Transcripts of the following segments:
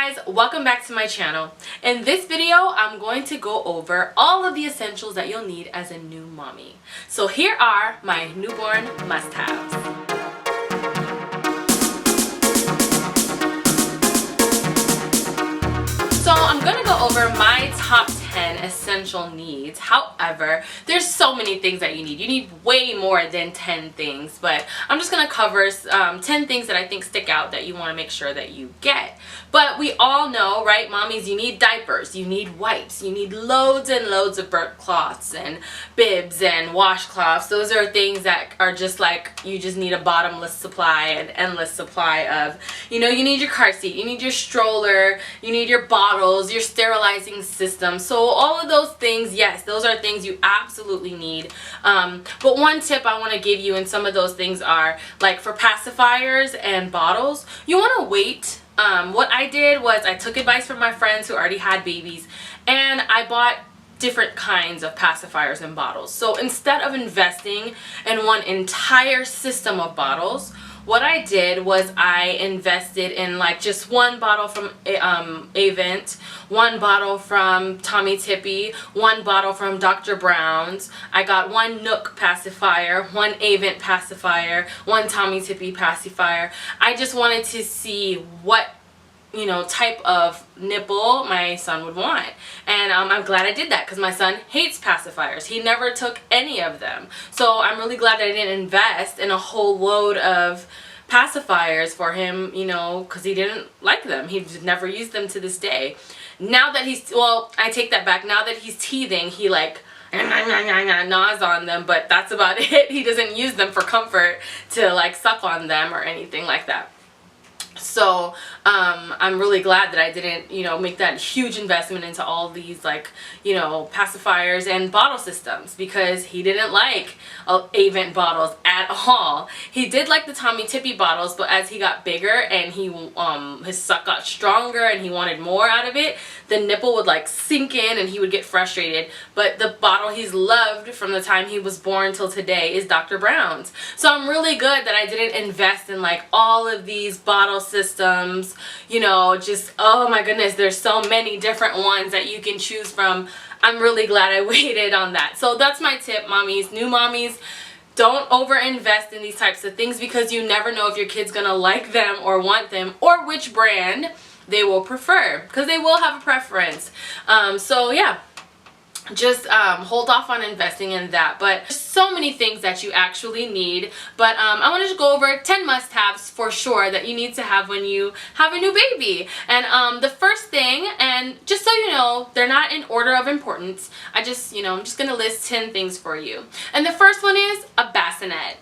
guys, welcome back to my channel. In this video, I'm going to go over all of the essentials that you'll need as a new mommy. So here are my newborn must-haves. So I'm going to go over my top 10 essential needs. However, there's so many things that you need. You need way more than 10 things, but I'm just going to cover 10 things that I think stick out that you want to make sure that you get. But we all know, right, mommies, you need diapers, you need wipes, you need loads and loads of burp cloths and bibs and washcloths. Those are things that are just like, you just need a bottomless supply, an endless supply of. You know, you need your car seat, you need your stroller, you need your bottles, your sterilizing system. So all of those things, yes, those are things you absolutely need. But one tip I want to give you, and some of those things are, like for pacifiers and bottles, you want to wait. What I did was I took advice from my friends who already had babies, and I bought different kinds of pacifiers and bottles. So instead of investing in one entire system of bottles, what I did was I invested in like just one bottle from Avent, one bottle from Tommy Tippy, one bottle from Dr. Brown's. I got one Nook pacifier, one Avent pacifier, one Tommy Tippy pacifier. I just wanted to see what, you know, type of nipple my son would want. And I'm glad I did that because my son hates pacifiers. He never took any of them. So I'm really glad that I didn't invest in a whole load of pacifiers for him, you know, because he didn't like them. He's never used them to this day. Now that he's, well, I take that back. Now that he's teething, he like gnaws on them, but that's about it. He doesn't use them for comfort to like suck on them or anything like that. So I'm really glad that I didn't, you know, make that huge investment into all these, like, you know, pacifiers and bottle systems, because he didn't like Avent bottles at all. He did like the Tommy Tippy bottles, but as he got bigger and he his suck got stronger and he wanted more out of it, the nipple would like sink in and he would get frustrated. But the bottle he's loved from the time he was born till today is Dr. Brown's. So I'm really good that I didn't invest in like all of these bottle systems, you know, just, oh my goodness, there's so many different ones that you can choose from. I'm really glad I waited on that. So that's my tip, mommies, new mommies. Don't over invest in these types of things, because you never know if your kid's gonna like them or want them, or which brand they will prefer, because they will have a preference. So yeah, just hold off on investing in that. But there's so many things that you actually need. But I wanted to go over 10 must-haves for sure that you need to have when you have a new baby. And the first thing, and just so you know, they're not in order of importance, I'm just gonna list 10 things for you. And the first one is a bassinet.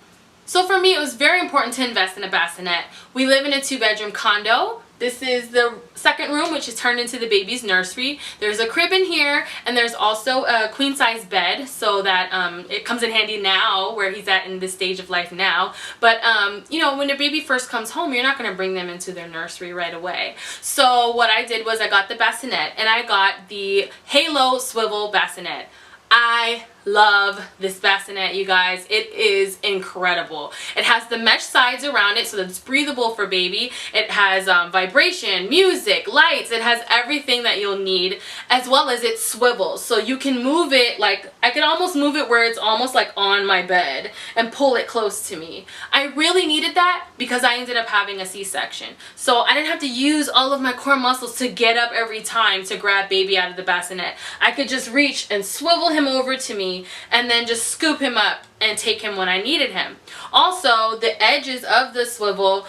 So for me, it was very important to invest in a bassinet. We live in a 2-bedroom condo. This is the second room, which is turned into the baby's nursery. There's a crib in here, and there's also a queen-size bed, so that it comes in handy now where he's at in this stage of life now. But you know, when the baby first comes home, you're not going to bring them into their nursery right away. So what I did was I got the bassinet, and I got the Halo Swivel bassinet. I love this bassinet, you guys. It is incredible. It has the mesh sides around it so that it's breathable for baby. It has vibration, music, lights. It has everything that you'll need, as well as it swivels. So you can move it, like, I can almost move it where it's almost like on my bed and pull it close to me. I really needed that because I ended up having a C-section. So I didn't have to use all of my core muscles to get up every time to grab baby out of the bassinet. I could just reach and swivel him over to me and then just scoop him up and take him when I needed him. Also, the edges of the swivel,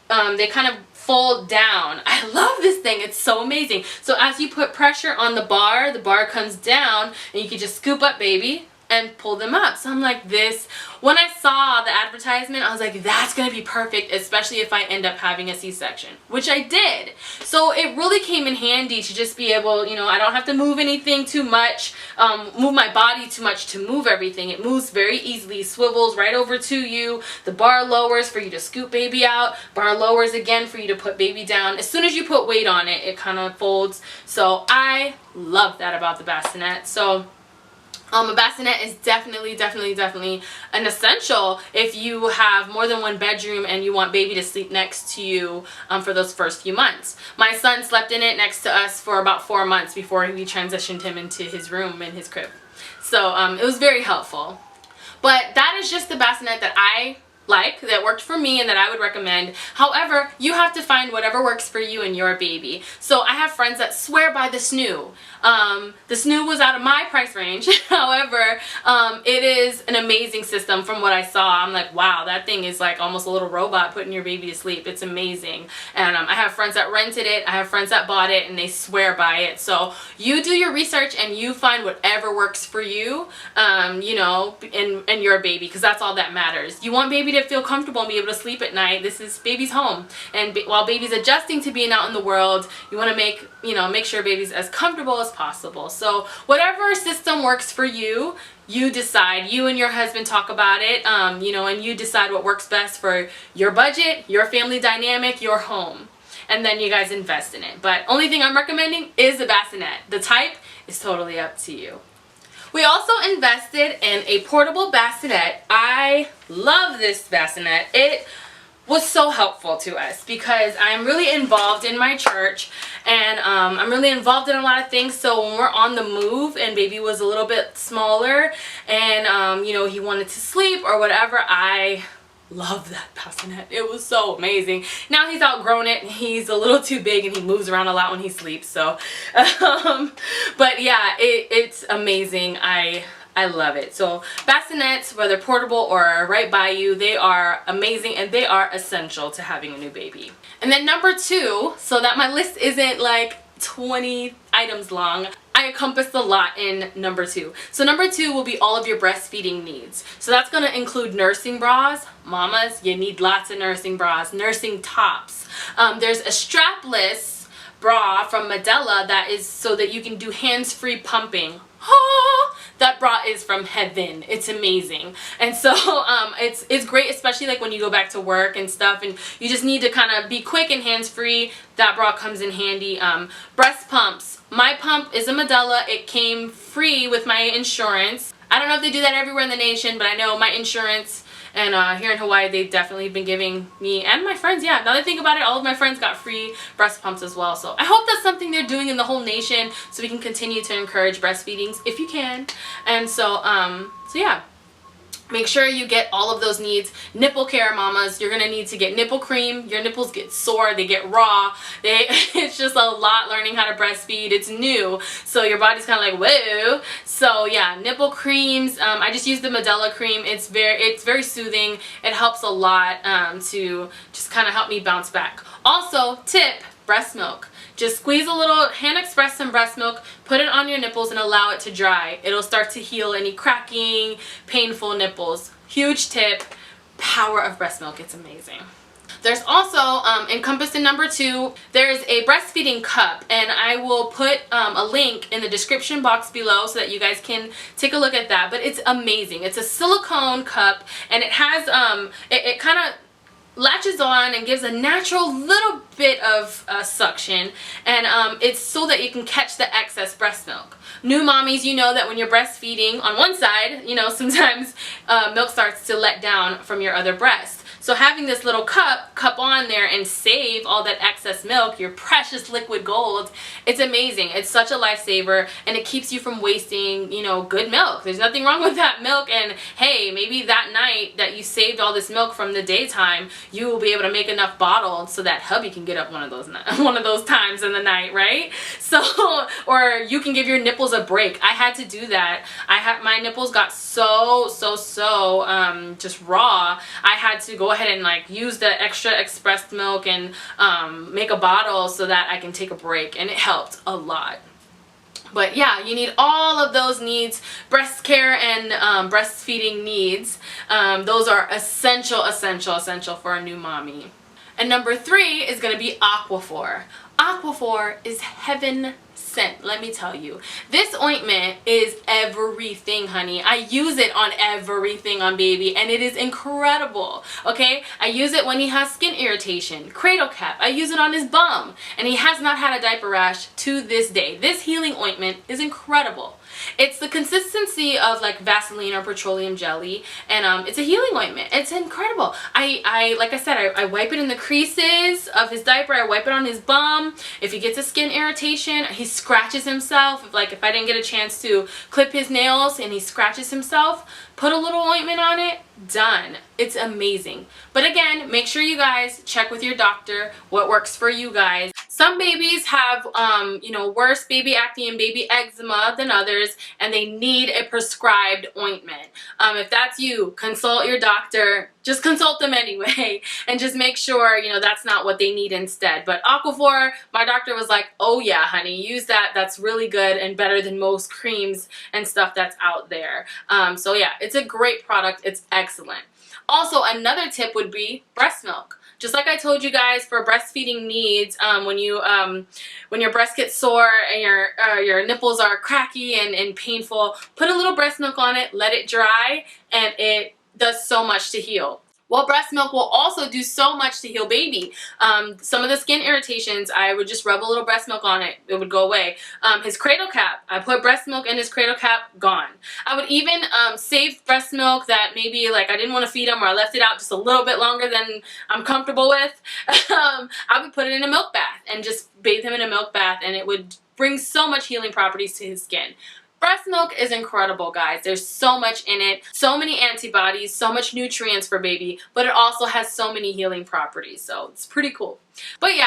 they kind of fold down. I love this thing. It's so amazing. So as you put pressure on the bar comes down, and you can just scoop up baby and pull them up. So I'm like, this, when I saw the advertisement, I was like, that's gonna be perfect, especially if I end up having a C-section, which I did. So it really came in handy to just be able, you know, I don't have to move anything too much, move my body too much to move everything. It moves very easily, swivels right over to you. The bar lowers for you to scoop baby out, bar lowers again for you to put baby down. As soon as you put weight on it, it kind of folds. So I love that about the bassinet. So A bassinet is definitely an essential if you have more than one bedroom and you want baby to sleep next to you for those first few months. My son slept in it next to us for about 4 months before we transitioned him into his room in his crib. So it was very helpful. But that is just the bassinet that I like, that worked for me and that I would recommend. However, you have to find whatever works for you and your baby. So I have friends that swear by the Snoo. The Snoo was out of my price range. However, it is an amazing system from what I saw. I'm like, wow, that thing is like almost a little robot putting your baby to sleep. It's amazing. And I have friends that rented it. I have friends that bought it and they swear by it. So you do your research and you find whatever works for you, you know, and your baby, because that's all that matters. You want baby to feel comfortable and be able to sleep at night. This is baby's home. And while baby's adjusting to being out in the world, you want to make sure baby's as comfortable as possible. So whatever system works for you, you decide. You and your husband talk about it, you know, and you decide what works best for your budget, your family dynamic, your home. And then you guys invest in it. But only thing I'm recommending is a bassinet. The type is totally up to you. We also invested in a portable bassinet. I love this bassinet. It was so helpful to us because I'm really involved in my church and I'm really involved in a lot of things. So when we're on the move and baby was a little bit smaller and you know, he wanted to sleep or whatever, I love that bassinet. It was so amazing. Now he's outgrown it. He's a little too big and he moves around a lot when he sleeps. So but yeah, it's amazing. I love it. So bassinets, whether portable or right by you, they are amazing and they are essential to having a new baby. And then number 2, so that my list isn't like 20 items long, I encompassed a lot in number 2. So number 2 will be all of your breastfeeding needs. So that's going to include nursing bras. Mamas, you need lots of nursing bras, nursing tops. There's a strapless bra from Madela that is so that you can do hands-free pumping. Oh, that bra is from heaven. It's amazing. And so it's great, especially like when you go back to work and stuff and you just need to kind of be quick and hands-free. That bra comes in handy. Breast pumps. My pump is a Madela. It came free with my insurance. I don't know if they do that everywhere in the nation, but I know my insurance and here in Hawaii, they've definitely been giving me and my friends, yeah, now that I think about it, all of my friends got free breast pumps as well. So I hope that's something they're doing in the whole nation so we can continue to encourage breastfeedings if you can. And so, so yeah. Make sure you get all of those needs. Nipple care, mamas. You're going to need to get nipple cream. Your nipples get sore. They get raw. It's just a lot learning how to breastfeed. It's new. So your body's kind of like, whoa. So yeah, nipple creams. I just use the Madela cream. It's very soothing. It helps a lot to just kind of help me bounce back. Also, tip, breast milk. Just squeeze a little, hand express some breast milk, put it on your nipples and allow it to dry. It'll start to heal any cracking, painful nipples. Huge tip, power of breast milk, it's amazing. There's also, encompassed in number 2, there's a breastfeeding cup, and I will put a link in the description box below so that you guys can take a look at that. But it's amazing. It's a silicone cup, and it has, it kind of latches on and gives a natural little bit of suction, and it's so that you can catch the excess breast milk. New mommies, you know that when you're breastfeeding on one side, you know, sometimes milk starts to let down from your other breast. So having this little cup on there and save all that excess milk, your precious liquid gold, it's amazing. It's such a lifesaver, and it keeps you from wasting, you know, good milk. There's nothing wrong with that milk, and hey, maybe that night that you saved all this milk from the daytime, you will be able to make enough bottles so that hubby can get up one of those times in the night, right? So, or you can give your nipples a break. I had to do that. My nipples got so just raw. I had to go ahead and like use the extra expressed milk and make a bottle so that I can take a break, and it helped a lot. But yeah, you need all of those needs, breast care and breastfeeding needs. Those are essential for a new mommy. And number 3 is going to be Aquaphor. Aquaphor is heaven sent, let me tell you. This ointment is everything, honey. I use it on everything on baby, and it is incredible, okay? I use it when he has skin irritation, cradle cap. I use it on his bum, and he has not had a diaper rash to this day. This healing ointment is incredible. It's the consistency of like Vaseline or petroleum jelly, and it's a healing ointment. It's incredible. I like I said, I wipe it in the creases of his diaper. I wipe it on his bum. If he gets a skin irritation, he scratches himself. If I didn't get a chance to clip his nails and he scratches himself, put a little ointment on it, done. It's amazing. But again, make sure you guys check with your doctor what works for you guys. Some babies have, worse baby acne and baby eczema than others, and they need a prescribed ointment. If that's you, consult your doctor. Just consult them anyway, and just make sure, that's not what they need instead. But Aquaphor, my doctor was like, oh yeah, honey, use that. That's really good and better than most creams and stuff that's out there. So yeah, it's a great product. It's excellent. Also, another tip would be breast milk. Just like I told you guys for breastfeeding needs, when your breast gets sore and your nipples are cracky and painful, put a little breast milk on it, let it dry, and it does so much to heal. Well, breast milk will also do so much to heal baby. Some of the skin irritations, I would just rub a little breast milk on it. It would go away. His cradle cap, I put breast milk in his cradle cap, gone. I would even save breast milk that maybe I didn't want to feed him, or I left it out just a little bit longer than I'm comfortable with. I would put it in a milk bath and just bathe him in a milk bath, and it would bring so much healing properties to his skin. Breast milk is incredible, guys. There's so much in it, so many antibodies, so much nutrients for baby, but it also has so many healing properties, so it's pretty cool. But yeah,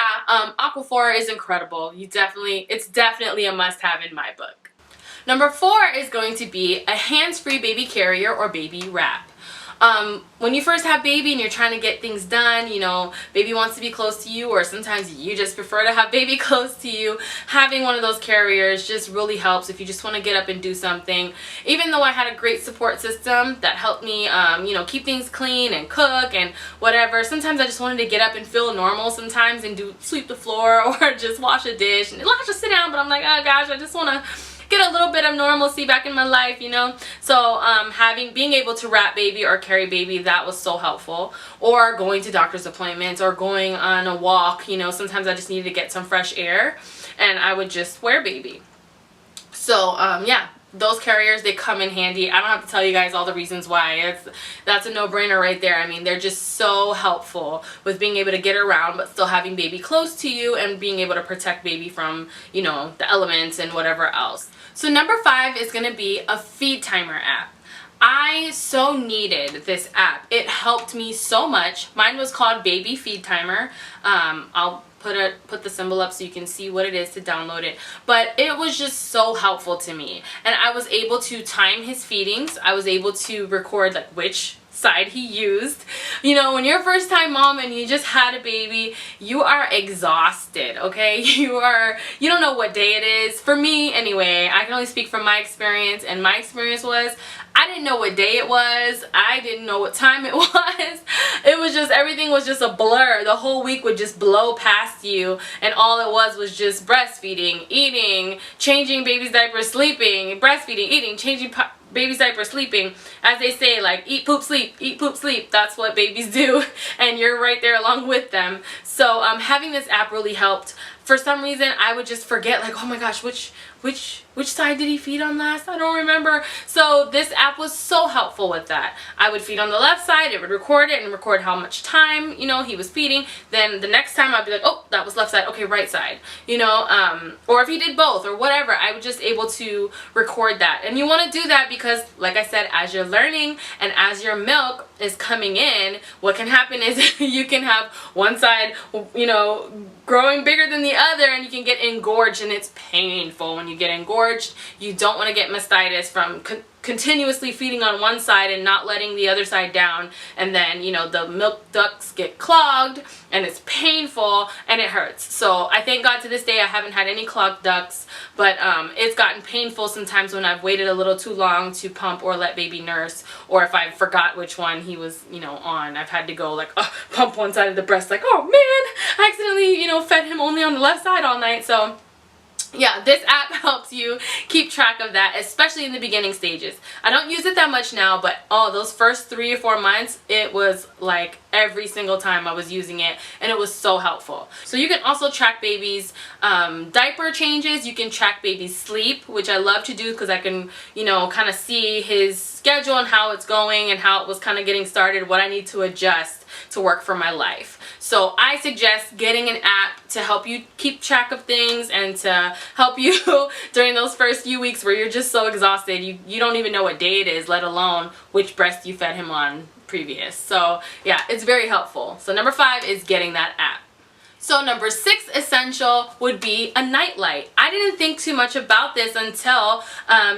Aquaphor is incredible. It's definitely a must-have in my book. Number 4 is going to be a hands-free baby carrier or baby wrap. When you first have baby and you're trying to get things done, baby wants to be close to you, or sometimes you just prefer to have baby close to you, having one of those carriers just really helps if you just want to get up and do something. Even though I had a great support system that helped me, keep things clean and cook and whatever, sometimes I just wanted to get up and feel normal sometimes and sweep the floor or just wash a dish, and I'll just sit down, but I'm like, oh gosh, I just want to get a little bit of normalcy back in my life, So being able to wrap baby or carry baby, that was so helpful. Or going to doctor's appointments or going on a walk, sometimes I just needed to get some fresh air, and I would just wear baby. So yeah, those carriers, they come in handy. I don't have to tell you guys all the reasons why. That's a no-brainer right there. I mean, they're just so helpful with being able to get around but still having baby close to you and being able to protect baby from, the elements and whatever else. So number 5 is going to be a feed timer app. I so needed this app. It helped me so much. Mine was called Baby Feed Timer. I'll put the symbol up so you can see what it is to download it. But it was just so helpful to me. And I was able to time his feedings. I was able to record which side he used. When you're a first time mom and you just had a baby, you are exhausted, okay? You don't know what day it is. For me anyway, I can only speak from my experience, and my experience was I didn't know what day it was. I didn't know what time it was. It was just, everything was just a blur. The whole week would just blow past you, and all it was just breastfeeding, eating, changing baby's diaper, sleeping, breastfeeding, eating, changing baby's diaper, sleeping. As they say, eat, poop, sleep, eat, poop, sleep. That's what babies do, and you're right there along with them. So having this app really helped. For some reason, I would just forget, oh my gosh, which side did he feed on last? I don't remember. So this app was so helpful with that. I would feed on the left side, it would record it and record how much time, he was feeding. Then the next time I'd be like, oh, that was left side, okay, right side, or if he did both or whatever, I was just able to record that. And you want to do that because, like I said, as you're learning and as your milk is coming in, what can happen is you can have one side, growing bigger than the other, and you can get engorged, and it's painful when you get engorged. You don't want to get mastitis from continuously feeding on one side and not letting the other side down, and then the milk ducts get clogged and it's painful and it hurts. So I thank God to this day I haven't had any clogged ducts, but it's gotten painful sometimes when I've waited a little too long to pump or let baby nurse, or if I forgot which one he was on. I've had to go pump one side of the breast, oh man, I accidentally fed him only on the left side all night. So yeah, this app helps you keep track of that, especially in the beginning stages. I don't use it that much now, but oh, those first 3 or 4 months, it was like every single time I was using it, and it was so helpful. So you can also track babies' diaper changes. You can track baby's sleep, which I love to do because I can, you know, kind of see his schedule and how it's going and how it was kind of getting started, what I need to adjust to work for my life. So I suggest getting an app to help you keep track of things and to help you during those first few weeks where you're just so exhausted. You don't even know what day it is, let alone which breast you fed him on previous. So yeah, it's very helpful. So number 5 is getting that app. So number 6 essential would be a nightlight. I didn't think too much about this until,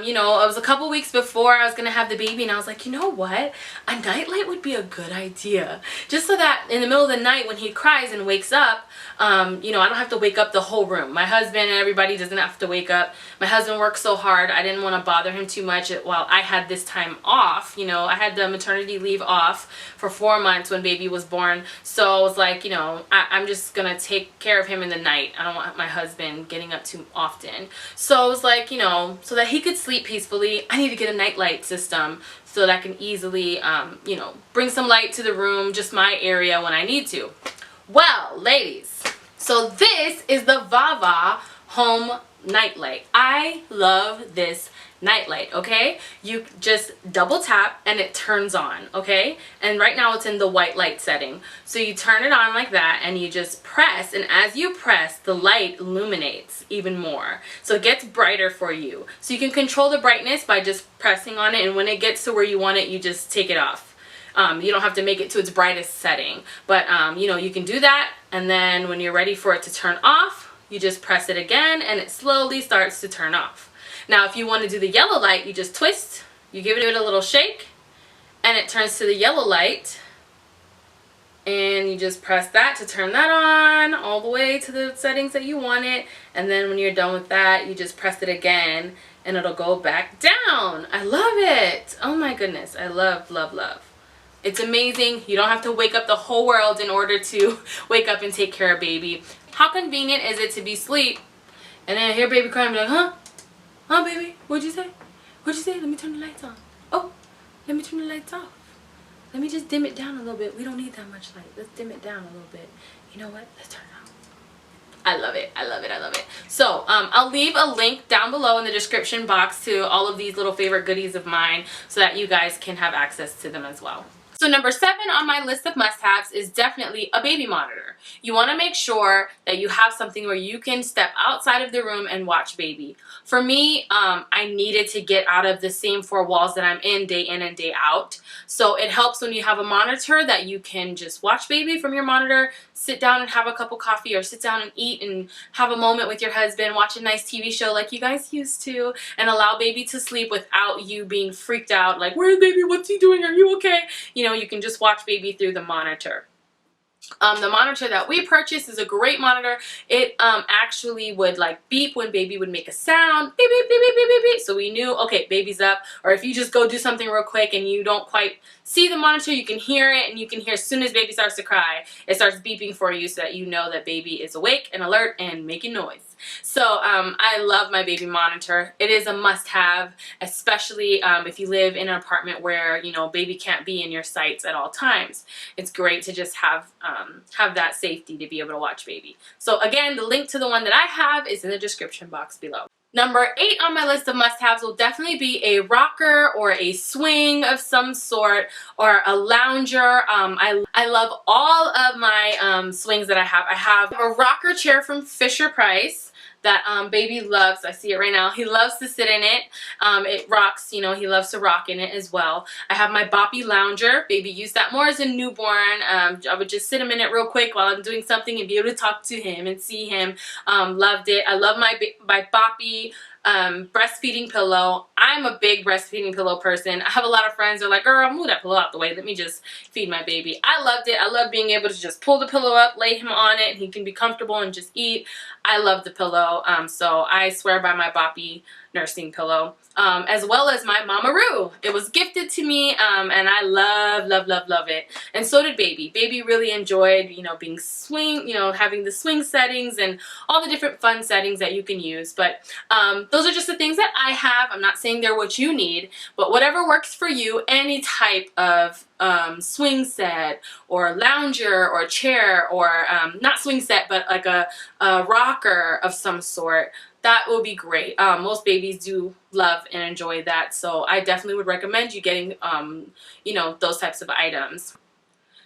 you know, it was a couple weeks before I was going to have the baby, and I was like, you know what? A nightlight would be a good idea. Just so that in the middle of the night when he cries and wakes up, you know, I don't have to wake up the whole room. My husband and everybody doesn't have to wake up. My husband works so hard. I didn't want to bother him too much while I had this time off. You know, I had the maternity leave off for 4 months when baby was born. So I was like, you know, I'm just going to take care of him in the night. I don't want my husband getting up too often. So I was like, you know, so that he could sleep peacefully, I need to get a nightlight system so that I can easily, you know, bring some light to the room, just my area when I need to. Well, ladies, so this is the VAVA home nightlight. I love this nightlight, okay? You just double tap and it turns on, okay? And right now it's in the white light setting. So you turn it on like that and you just press, and as you press, the light illuminates even more. So it gets brighter for you. So you can control the brightness by just pressing on it, and when it gets to where you want it, you just take it off. You don't have to make it to its brightest setting, but you know, you can do that, and then when you're ready for it to turn off, you just press it again and it slowly starts to turn off. Now if you want to do the yellow light, you just twist, you give it a little shake, and it turns to the yellow light, and you just press that to turn that on all the way to the settings that you want it, and then when you're done with that, you just press it again and it'll go back down. I love it. Oh my goodness, I love, love, love. It's amazing. You don't have to wake up the whole world in order to wake up and take care of baby. How convenient is it to be asleep and then hear baby crying and be like, huh? Huh, baby? What'd you say? What'd you say? Let me turn the lights on. Oh, let me turn the lights off. Let me just dim it down a little bit. We don't need that much light. Let's dim it down a little bit. You know what? Let's turn it on. I love it. I love it. I love it. So I'll leave a link down below in the description box to all of these little favorite goodies of mine so that you guys can have access to them as well. So number 7 on my list of must-haves is definitely a baby monitor. You want to make sure that you have something where you can step outside of the room and watch baby. For me, I needed to get out of the same 4 walls that I'm in day in and day out. So it helps when you have a monitor that you can just watch baby from your monitor, sit down and have a cup of coffee, or sit down and eat and have a moment with your husband, watch a nice TV show like you guys used to, and allow baby to sleep without you being freaked out like, where's baby? What's he doing? Are you okay? You know, you can just watch baby through the monitor. The monitor that we purchased is a great monitor. It actually would like beep when baby would make a sound, beep, beep, beep, beep, beep, beep, beep. So we knew, okay, baby's up. Or if you just go do something real quick and you don't quite see the monitor, you can hear it, and you can hear as soon as baby starts to cry, it starts beeping for you so that you know that baby is awake and alert and making noise. So I love my baby monitor. It is a must-have, especially if you live in an apartment where, you know, baby can't be in your sights at all times. It's great to just have that safety to be able to watch baby. So again, the link to the one that I have is in the description box below. Number 8 on my list of must-haves will definitely be a rocker or a swing of some sort, or a lounger. I love all of my swings that I have. I have a rocker chair from Fisher-Price that baby loves. I see it right now. He loves to sit in it. It rocks, you know, he loves to rock in it as well. I have my boppy lounger. Baby used that more as a newborn. I would just sit him in it real quick while I'm doing something and be able to talk to him and see him. Loved it. I love my boppy breastfeeding pillow. I'm a big breastfeeding pillow person. I have a lot of friends who are like, girl, move that pillow out the way. Let me just feed my baby. I loved it. I love being able to just pull the pillow up, lay him on it, and he can be comfortable and just eat. I love the pillow. So I swear by my Boppy nursing pillow. As well as my Mamaroo. It was gifted to me, and I love it. And so did Baby. Baby really enjoyed, you know, being swing, you know, having the swing settings and all the different fun settings that you can use. But those are just the things that I have. I'm not saying they're what you need, but whatever works for you, any type of swing set or lounger or chair or not swing set, but like a rocker of some sort, that will be great. Most babies do love and enjoy that, so I definitely would recommend you getting you know, those types of items.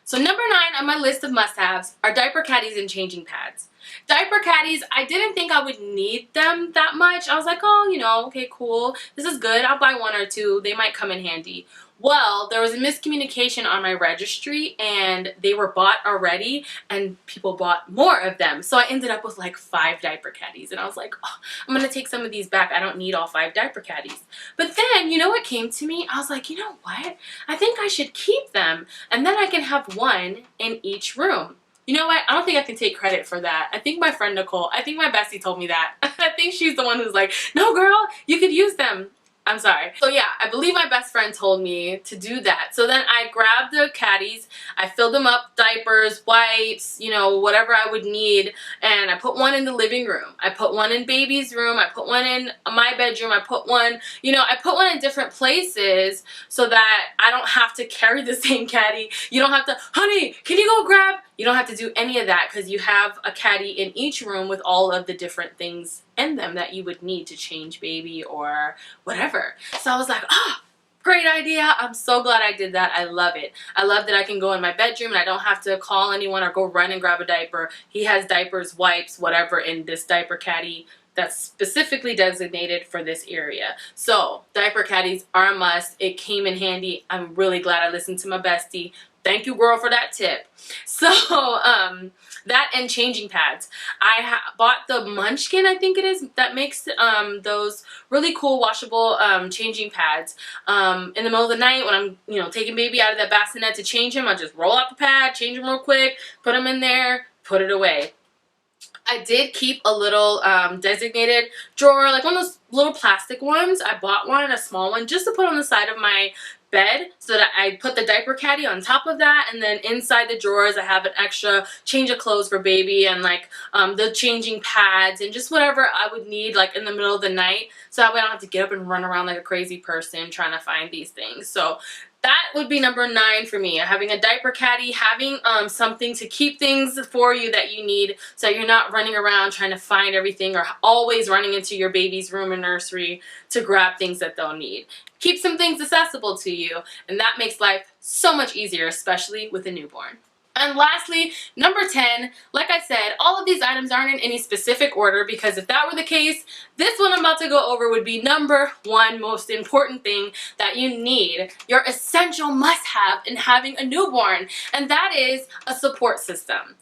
So number 9 on my list of must-haves are diaper caddies and changing pads. Diaper caddies, I didn't think I would need them that much. I was like, oh, you know, okay, cool. This is good. I'll buy 1 or 2. They might come in handy. Well, there was a miscommunication on my registry, and they were bought already, and people bought more of them. So I ended up with like 5 diaper caddies, and I was like, oh, I'm going to take some of these back. I don't need all 5 diaper caddies. But then, you know what came to me? I was like, you know what? I think I should keep them, and then I can have 1 in each room. You know what? I don't think I can take credit for that. I think my friend Nicole, I think my bestie told me that. I think she's the one who's like, no girl, you could use them. I'm sorry. So yeah, I believe my best friend told me to do that. So then I grabbed the caddies, I filled them up, diapers, wipes, you know, whatever I would need, and I put 1 in the living room. I put 1 in baby's room. I put 1 in my bedroom. I put 1, you know, I put 1 in different places so that I don't have to carry the same caddy. You don't have to, honey, can you go grab? You don't have to do any of that because you have a caddy in each room with all of the different things in them that you would need to change baby or whatever. So I was like, oh, great idea. I'm so glad I did that. I love it. I love that I can go in my bedroom and I don't have to call anyone or go run and grab a diaper. He has diapers, wipes, whatever in this diaper caddy that's specifically designated for this area. So diaper caddies are a must. It came in handy. I'm really glad I listened to my bestie. Thank you, girl, for that tip. So, that and changing pads. I bought the Munchkin, I think it is, that makes those really cool washable changing pads. In the middle of the night when I'm, you know, taking baby out of that bassinet to change him, I just roll out the pad, change him real quick, put him in there, put it away. I did keep a little designated drawer, like one of those little plastic ones. I bought one, a small one, just to put on the side of my bed so that I put the diaper caddy on top of that, and then inside the drawers I have an extra change of clothes for baby and like the changing pads and just whatever I would need like in the middle of the night, so that way I don't have to get up and run around like a crazy person trying to find these things. So that would be number 9 for me, having a diaper caddy, having something to keep things for you that you need so you're not running around trying to find everything or always running into your baby's room or nursery to grab things that they'll need. Keep some things accessible to you, and that makes life so much easier, especially with a newborn. And lastly, number 10, like I said, all of these items aren't in any specific order because if that were the case, this one I'm about to go over would be number 1 most important thing that you need, your essential must-have in having a newborn, and that is a support system.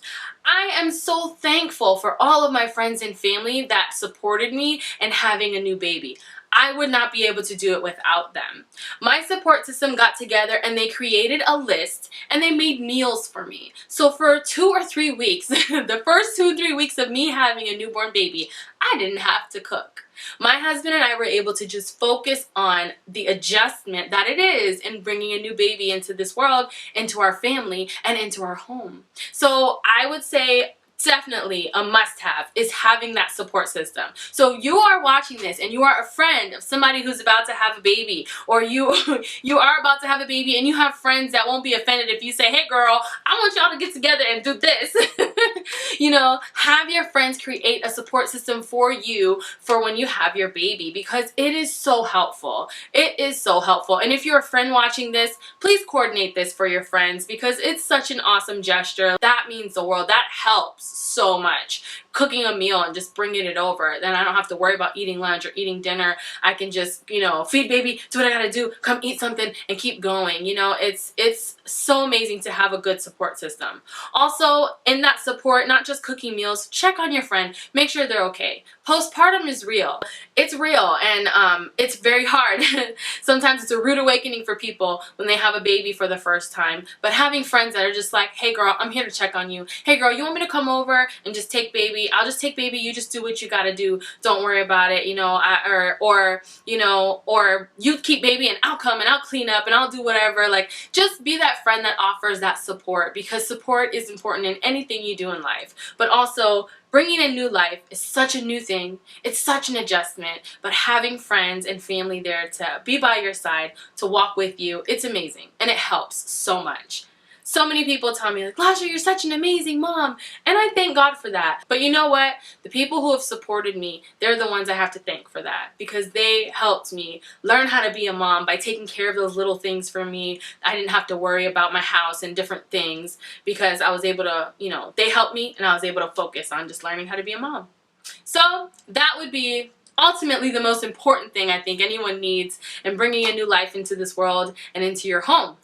I am so thankful for all of my friends and family that supported me in having a new baby. I would not be able to do it without them. My support system got together and they created a list and they made meals for me. So for 2 or 3 weeks, the first 2 or 3 weeks of me having a newborn baby, I didn't have to cook. My husband and I were able to just focus on the adjustment that it is in bringing a new baby into this world, into our family, and into our home. So I would say definitely a must-have is having that support system. So you are watching this and you are a friend of somebody who's about to have a baby, or you are about to have a baby and you have friends that won't be offended if you say, hey girl, I want y'all to get together and do this. You know, have your friends create a support system for you for when you have your baby, because it is so helpful. It is so helpful. And if you're a friend watching this, please coordinate this for your friends because it's such an awesome gesture. That means the world. That helps so much. Cooking a meal and just bringing it over, then I don't have to worry about eating lunch or eating dinner. I can just, you know, feed baby, do what I gotta do, come eat something and keep going. You know, it's so amazing to have a good support system. Also, in that support, not just cooking meals, check on your friend, make sure they're okay. postpartum is real. It's real, and it's very hard. Sometimes it's a rude awakening for people when they have a baby for the first time. But having friends that are just like, hey girl, I'm here to check on you. Hey girl, you want me to come over and just take baby? I'll just take baby. You just do what you gotta do. Don't worry about it. You know, or you keep baby and I'll come and I'll clean up and I'll do whatever. Like, just be that friend that offers that support, because support is important in anything you do in life. But also, bringing in new life is such a new thing. It's such an adjustment. But having friends and family there to be by your side, to walk with you, it's amazing. And it helps so much. So many people tell me, like, Lasha, you're such an amazing mom. And I thank God for that. But you know what? The people who have supported me, they're the ones I have to thank for that. Because they helped me learn how to be a mom by taking care of those little things for me. I didn't have to worry about my house and different things, because I was able to, you know, they helped me and I was able to focus on just learning how to be a mom. So that would be ultimately the most important thing I think anyone needs in bringing a new life into this world and into your home.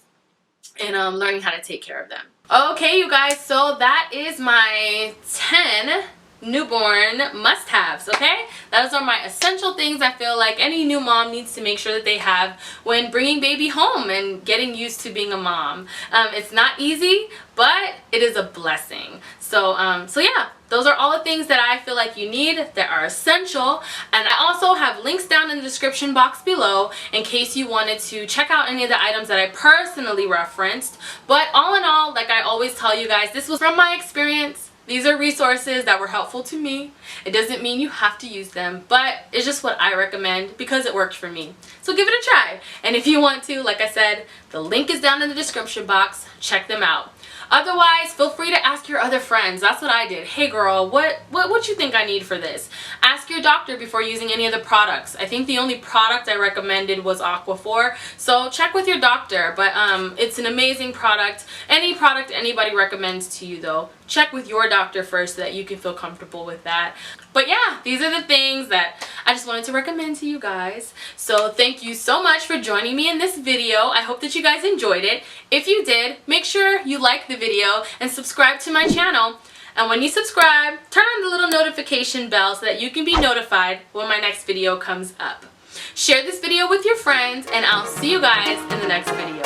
And learning how to take care of them. Okay, you guys, so that is my 10 newborn must-haves, okay? Those are my essential things I feel like any new mom needs to make sure that they have when bringing baby home and getting used to being a mom. It's not easy, but it is a blessing. So yeah, those are all the things that I feel like you need that are essential. And I also have links down in the description box below in case you wanted to check out any of the items that I personally referenced. But all in all, like I always tell you guys, this was from my experience. These are resources that were helpful to me. It doesn't mean you have to use them, but it's just what I recommend because it worked for me. So give it a try. And if you want to, like I said, the link is down in the description box. Check them out. Otherwise, feel free to ask your other friends. That's what I did. Hey girl, what you think I need for this? Ask your doctor before using any of the products. I think the only product I recommended was Aquaphor. So check with your doctor, but it's an amazing product. Any product anybody recommends to you though, check with your doctor first so that you can feel comfortable with that. But yeah, these are the things that I just wanted to recommend to you guys. So thank you so much for joining me in this video. I hope that you guys enjoyed it. If you did, make sure you like the video and subscribe to my channel. And when you subscribe, turn on the little notification bell so that you can be notified when my next video comes up. Share this video with your friends, and I'll see you guys in the next video.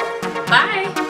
Bye!